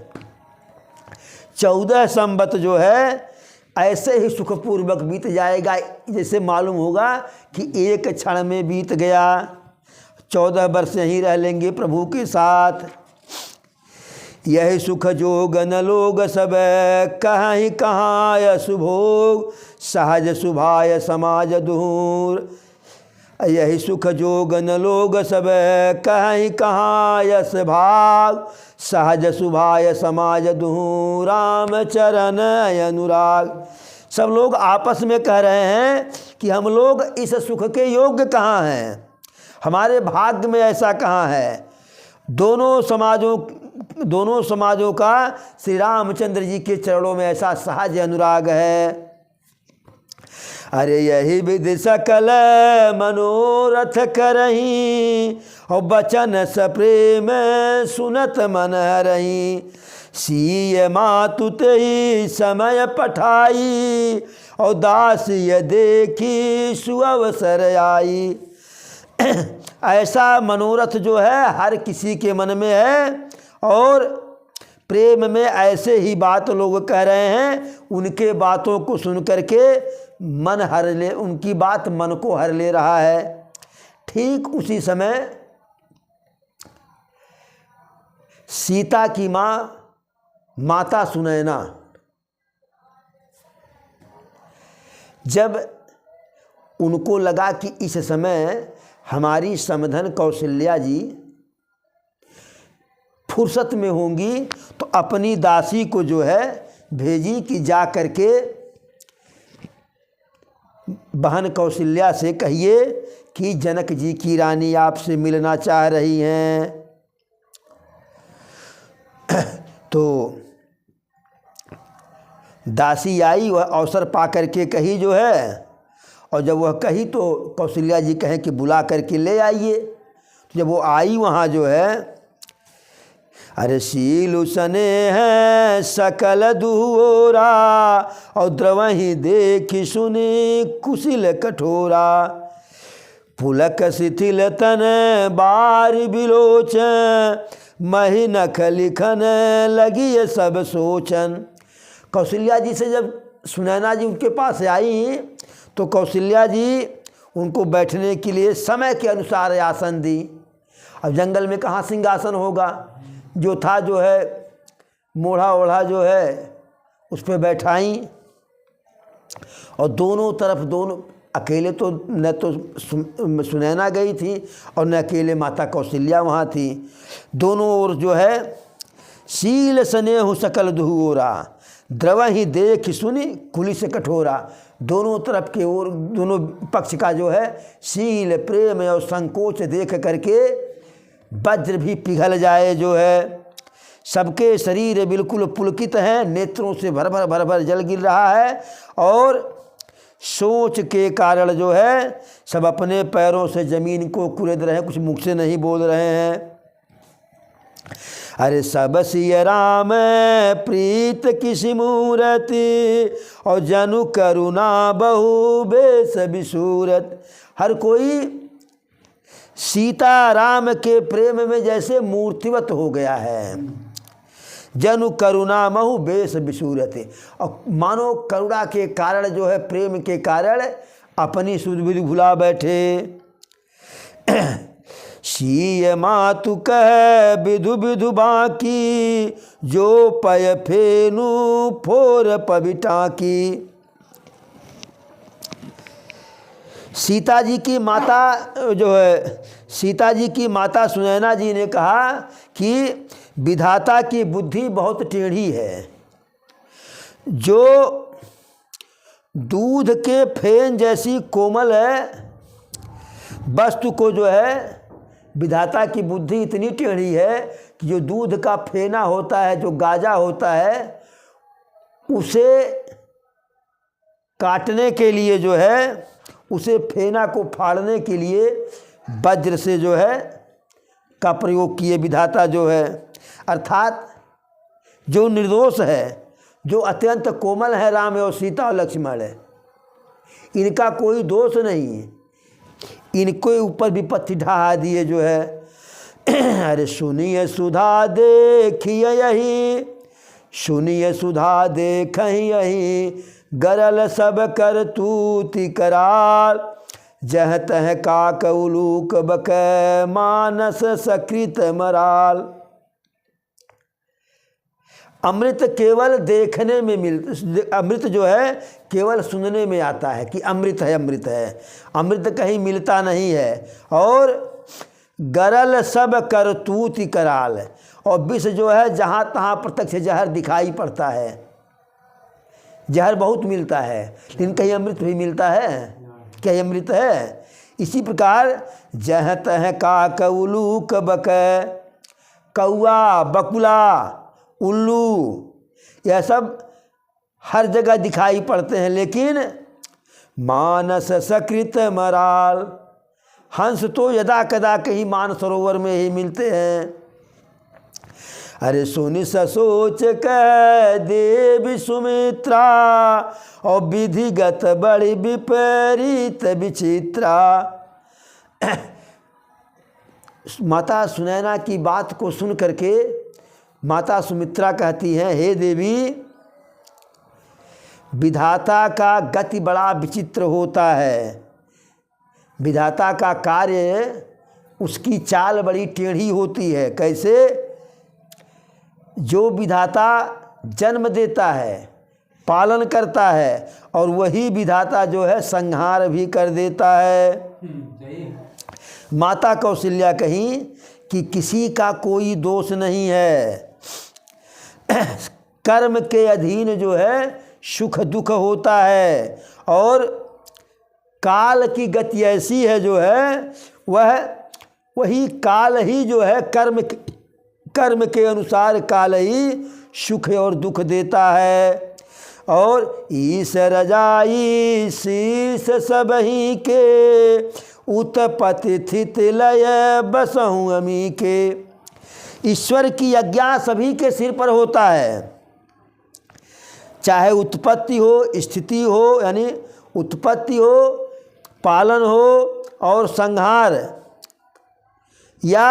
Speaker 1: 14 संबत जो है ऐसे ही सुखपूर्वक बीत जाएगा, जैसे मालूम होगा कि एक क्षण में बीत गया। 14 वर्ष यहीं रह लेंगे प्रभु के साथ। यही सुख जोग न लोग सब, कहीं कहाँ शुभोग, सहज सुभाय समाज दूर। यही सुख जोगन लोग सब कहीं कहाँ यस भाग, सहज सुभाय समाज दुहू राम चरण अनुराग। सब लोग आपस में कह रहे हैं कि हम लोग इस सुख के योग्य कहाँ हैं, हमारे भाग्य में ऐसा कहाँ है। दोनों समाजों का श्री रामचंद्र जी के चरणों में ऐसा सहज अनुराग है। अरे यही विधि सकल मनोरथ करही, और बचन सप्रेम सुनत मन रही। सीय मातु तेहि समय पठाई, और दास ये देखी सुअवसर आई। ऐसा मनोरथ जो है हर किसी के मन में है, और प्रेम में ऐसे ही बात लोग कह रहे हैं। उनके बातों को सुन करके मन हर ले, उनकी बात मन को हर ले रहा है। ठीक उसी समय सीता की माता सुनैना जब उनको लगा कि इस समय हमारी समधन कौशल्या जी फुर्सत में होंगी, तो अपनी दासी को जो है भेजी कि जा करके बहन कौशल्या से कहिए कि जनक जी की रानी आपसे मिलना चाह रही हैं। तो दासी आई, वह अवसर पा करके कही जो है, और जब वह कही तो कौशल्या जी कहें कि बुला करके ले आइए। तो जब वो आई वहाँ जो है, अरे शील सने हैं सकल दुहोरा, और द्रवहि देखी सुनी कुशिल कठोरा। पुलक शिथिल तन बार बिलोचन, मही नख लिखन लगी ये सब सोचन। कौशल्या जी से जब सुनैना जी उनके पास आई, तो कौशल्या जी उनको बैठने के लिए समय के अनुसार आसन दी। अब जंगल में कहाँ सिंहासन होगा, जो था जो है मोढ़ा ओढ़ा जो है उस पर बैठाई, और दोनों तरफ दोनों अकेले तो न तो सुनैना गई थी और न अकेले माता कौशल्या वहाँ थी। दोनों ओर जो है शील स्नेह सकल दुहोरा, द्रवहि देख सुनी कुली से कठोरा। दोनों तरफ के ओर दोनों पक्ष का जो है शील प्रेम और संकोच देख करके वज्र भी पिघल जाए जो है। सबके शरीर बिल्कुल पुलकित हैं, नेत्रों से भर भर जल गिर रहा है, और सोच के कारण जो है सब अपने पैरों से ज़मीन को कुरेद रहे हैं, कुछ मुख से नहीं बोल रहे हैं। अरे सब सिय राम प्रीत किसी मूरति, और जनु करुणा बहु बेस बिसूरत। हर कोई सीता राम के प्रेम में जैसे मूर्तिवत हो गया है। जनु करुणा महु बेस बिसूरत, और मानो करुणा के कारण जो है प्रेम के कारण अपनी सुध बुद्धि भुला बैठे। सीय मातु कह विधु विधु बाकी, जो पय फेनु फोर पबिटा की। सीता जी की माता जो है, सीता जी की माता सुनैना जी ने कहा कि विधाता की बुद्धि बहुत टेढ़ी है। जो दूध के फेन जैसी कोमल है वस्तु को जो है विधाता की बुद्धि इतनी टेढ़ी है कि जो दूध का फेना होता है, जो गाजा होता है, उसे काटने के लिए जो है, उसे फेना को फाड़ने के लिए वज्र से जो है का प्रयोग किए विधाता जो है। अर्थात जो निर्दोष है, जो अत्यंत कोमल है, राम और सीता और लक्ष्मण है, इनका कोई दोष नहीं है, इनके ऊपर विपत्ति ढहा दिए जो है। अरे सुनिए सुधा देखिए यही, सुनिए सुधा देख यही, गरल सब कर तूति कराल, जह तह काक उलूक बक मानस सकृत मराल। अमृत केवल देखने में अमृत जो है केवल सुनने में आता है कि अमृत है, अमृत है। अमृत कहीं मिलता नहीं है। और गरल सब करतूत कराल, और विष जो है जहाँ तहाँ प्रत्यक्ष जहर दिखाई पड़ता है। जहर बहुत मिलता है लेकिन कहीं अमृत भी मिलता है, क्या अमृत है? इसी प्रकार जह तह का कउलू कबक, कौआ, बकुला, उल्लू, यह सब हर जगह दिखाई पड़ते हैं, लेकिन मानस सकृत मराल, हंस तो यदा कदा कहीं मानसरोवर में ही मिलते हैं। अरे सुनि सोच कह देवी सुमित्रा, और विधिगत बड़ी विपरीत विचित्रा। माता सुनैना की बात को सुन करके माता सुमित्रा कहती हैं, हे देवी, विधाता का गति बड़ा विचित्र होता है। विधाता का कार्य, उसकी चाल बड़ी टेढ़ी होती है। कैसे? जो विधाता जन्म देता है, पालन करता है, और वही विधाता जो है संहार भी कर देता है। माता कौशल्या कहीं कि किसी का कोई दोष नहीं है। कर्म के अधीन जो है सुख दुख होता है, और काल की गति ऐसी है जो है वही काल ही जो है कर्म के अनुसार काल ही सुख और दुख देता है। और ईश रजाई शीस सबही के, उत्पत्ति स्थित लय बसहु अमी के। ईश्वर की आज्ञा सभी के सिर पर होता है, चाहे उत्पत्ति हो, स्थिति हो, यानी उत्पत्ति हो, पालन हो और संहार, या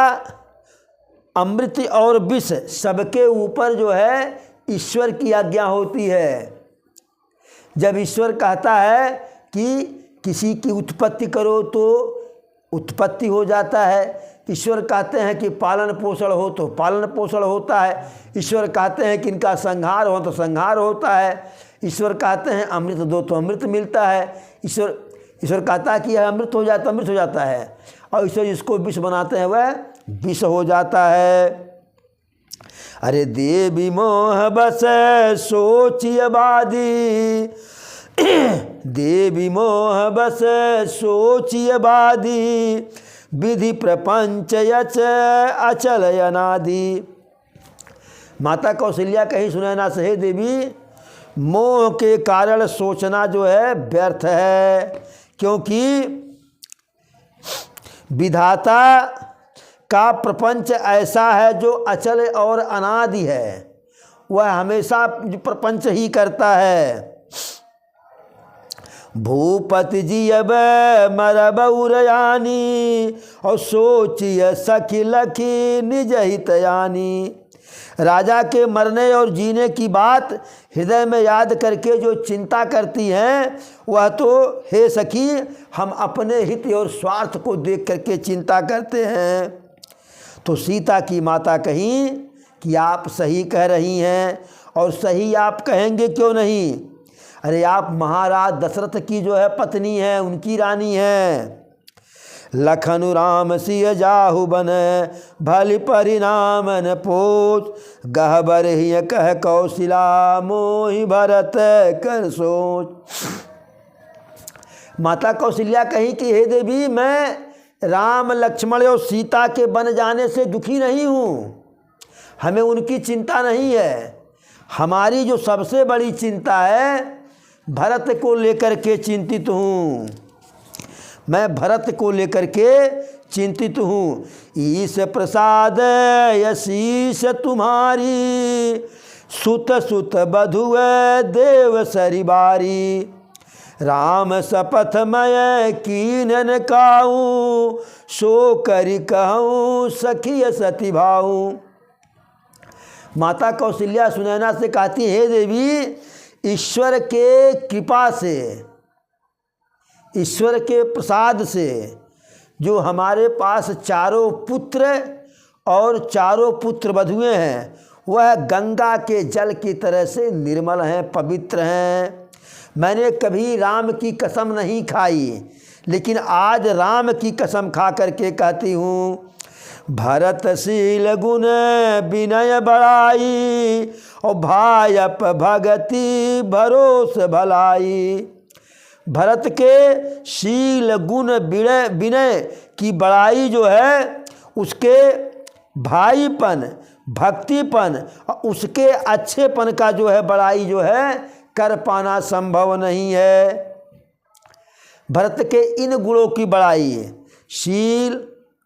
Speaker 1: अमृत और विष, सबके ऊपर जो है ईश्वर की आज्ञा होती है। जब ईश्वर कहता है कि किसी की उत्पत्ति करो तो उत्पत्ति हो जाता है। ईश्वर कहते हैं कि पालन पोषण हो तो पालन पोषण होता है। ईश्वर कहते हैं कि इनका संहार हो तो संहार होता है। ईश्वर कहते हैं अमृत दो तो अमृत मिलता है। ईश्वर कहता है कि यह अमृत हो जाता, अमृत हो जाता है, और ईश्वर जिसको विष बनाते हैं वह विष हो जाता है। अरे देवी मोह बस सोचिय बादी, देवी मोह बस सोचिय बादी, विधि प्रपंच यच अचल अनादि। माता कौशल्या कहीं सुनैना से, हे देवी, मोह के कारण सोचना जो है व्यर्थ है, क्योंकि विधाता का प्रपंच ऐसा है जो अचल और अनादि है। वह हमेशा प्रपंच ही करता है। भूपति जी अब मरब उरयानी, और सोचिय सखी लखी निज हितयानी। राजा के मरने और जीने की बात हृदय में याद करके जो चिंता करती हैं, वह तो हे सखी हम अपने हित और स्वार्थ को देख करके चिंता करते हैं। तो सीता की माता कहीं कि आप सही कह रही हैं, और सही आप कहेंगे क्यों नहीं। अरे आप महाराज दशरथ की जो है पत्नी है, उनकी रानी है। लखनु राम सिय जाहु बन, भली परिणाम न पोच, गहबर ही कह कौशिला, मोहि भरत कर सोच। माता कौशल्या कही कि हे देवी, मैं राम लक्ष्मण और सीता के बन जाने से दुखी नहीं हूँ, हमें उनकी चिंता नहीं है। हमारी जो सबसे बड़ी चिंता है, भरत को लेकर के चिंतित हूँ। मैं भरत को लेकर के चिंतित हूँ। ईश प्रसाद यशीष तुम्हारी, सुत सुत बधुव देव सरिबारी। राम शपथ मय कीनन काऊँ, सो करि कहूँ सखिय सती भाऊँ। माता कौशल्या सुनैना से कहती, हे देवी, ईश्वर के कृपा से, ईश्वर के प्रसाद से जो हमारे पास चारों पुत्र और चारों पुत्र वधुएं हैं, वह गंगा के जल की तरह से निर्मल हैं, पवित्र हैं। मैंने कभी राम की कसम नहीं खाई, लेकिन आज राम की कसम खा करके कहती हूँ, भरतशील गुण विनय बड़ाई और भायप भगति भरोस भलाई। भरत के शील गुण विनय की बड़ाई जो है, उसके भाईपन भक्तिपन और उसके अच्छेपन का जो है बड़ाई जो है कर पाना संभव नहीं है। भरत के इन गुणों की बड़ाई है, शील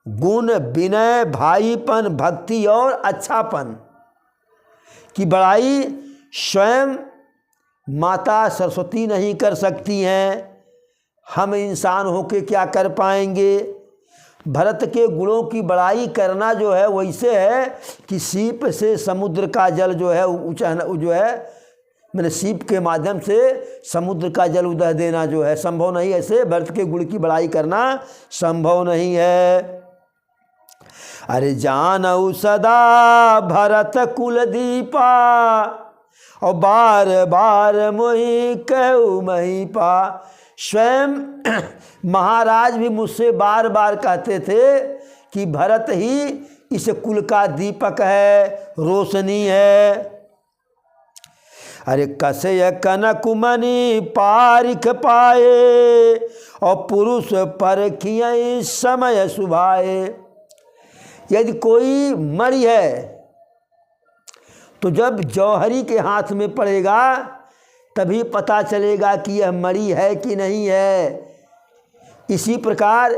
Speaker 1: गुण विनय भाईपन भक्ति और अच्छापन की बड़ाई स्वयं माता सरस्वती नहीं कर सकती हैं। हम इंसान होके क्या कर पाएंगे। भरत के गुणों की बड़ाई करना जो है वैसे है कि सीप से समुद्र का जल जो है जो है मैंने सीप के माध्यम से समुद्र का जल उदह देना जो है संभव नहीं। ऐसे भरत के गुण की बड़ाई करना संभव नहीं है। अरे जानऊ सदा भरत कुल दीपा और बार बार मोहि कहू महीपा। स्वयं महाराज भी मुझसे बार बार कहते थे कि भरत ही इस कुल का दीपक है, रोशनी है। अरे कसय कनकुमनि पारिख पाए और पुरुष परखिय समय सुभाए। यदि कोई मणि है तो जब जौहरी के हाथ में पड़ेगा तभी पता चलेगा कि यह मणि है कि नहीं है। इसी प्रकार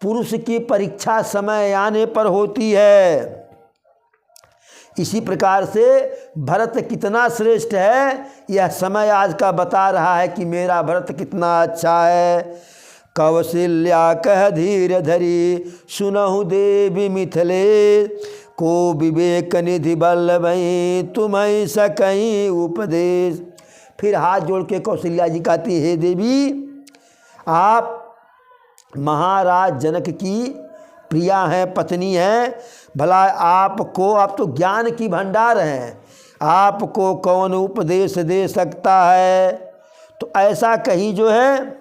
Speaker 1: पुरुष की परीक्षा समय आने पर होती है। इसी प्रकार से भरत कितना श्रेष्ठ है यह समय आज का बता रहा है कि मेरा भरत कितना अच्छा है। कौशल्या कह धीर धरी सुनहु देवी मिथिले को विवेक निधि बल्लभई तुम्हें सकई उपदेश। फिर हाथ जोड़ के कौशल्या जी कहती, हे देवी आप महाराज जनक की प्रिया हैं, पत्नी हैं, भला आपको, आप तो ज्ञान की भंडार हैं, आपको कौन उपदेश दे सकता है। तो ऐसा कहीं जो है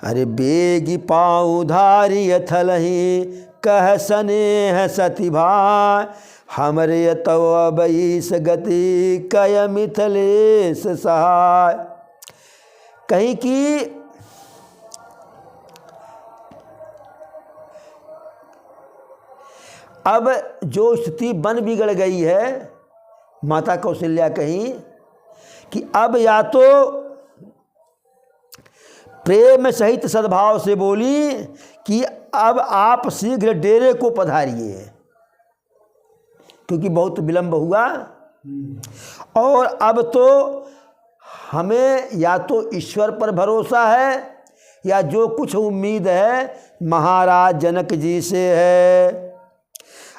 Speaker 1: अरे बेगी पाँव धारी थलही कह स्नेह सती भाई हमरे तव बैस गति कय मिथिलेश सहाय। कहीं की अब जो स्थिति बन बिगड़ गई है, माता कौशल्या कहीं कि अब या तो प्रेम सहित सद्भाव से बोली कि अब आप शीघ्र डेरे को पधारिए, क्योंकि बहुत विलंब हुआ। और अब तो हमें या तो ईश्वर पर भरोसा है या जो कुछ उम्मीद है महाराज जनक जी से है।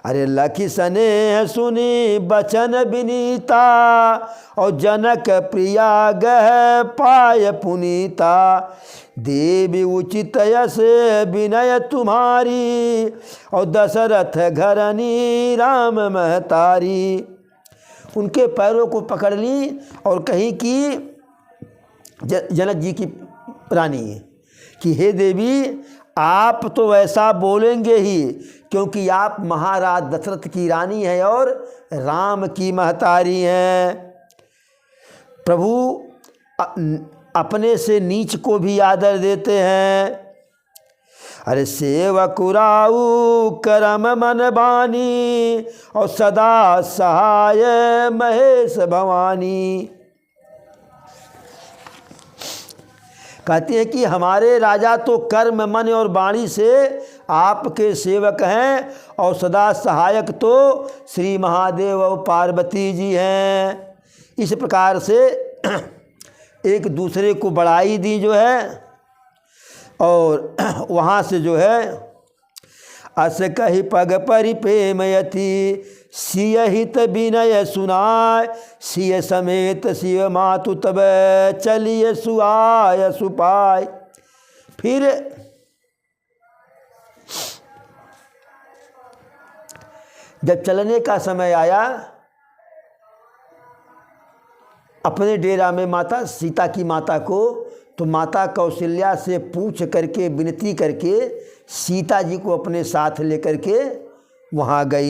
Speaker 1: अरे लखी स्नेह सुनी बचन विनीता और जनक प्रिया गह पाय पुनीता। देवी उचित यश विनय तुम्हारी और दशरथ घरनी राम महतारी। उनके पैरों को पकड़ ली और कही कि जनक जी की रानी कि हे देवी आप तो वैसा बोलेंगे ही, क्योंकि आप महाराज दशरथ की रानी हैं और राम की महतारी हैं। प्रभु अपने से नीच को भी आदर देते हैं। अरे सेवकुराऊ करम मन बानी और सदा सहाय महेश भवानी। कहते हैं कि हमारे राजा तो कर्म मन और वाणी से आपके सेवक हैं और सदा सहायक तो श्री महादेव और पार्वती जी हैं। इस प्रकार से एक दूसरे को बढ़ाई दी जो है। और वहाँ से जो है अस कही पग परिपेमयति सिय हित विनय सुनाय सिय समेत सिय मातु तब चलिए सुआय सुपाय। फिर जब चलने का समय आया अपने डेरा में माता सीता की माता को, तो माता कौशल्या से पूछ करके विनती करके सीता जी को अपने साथ लेकर के वहाँ गई।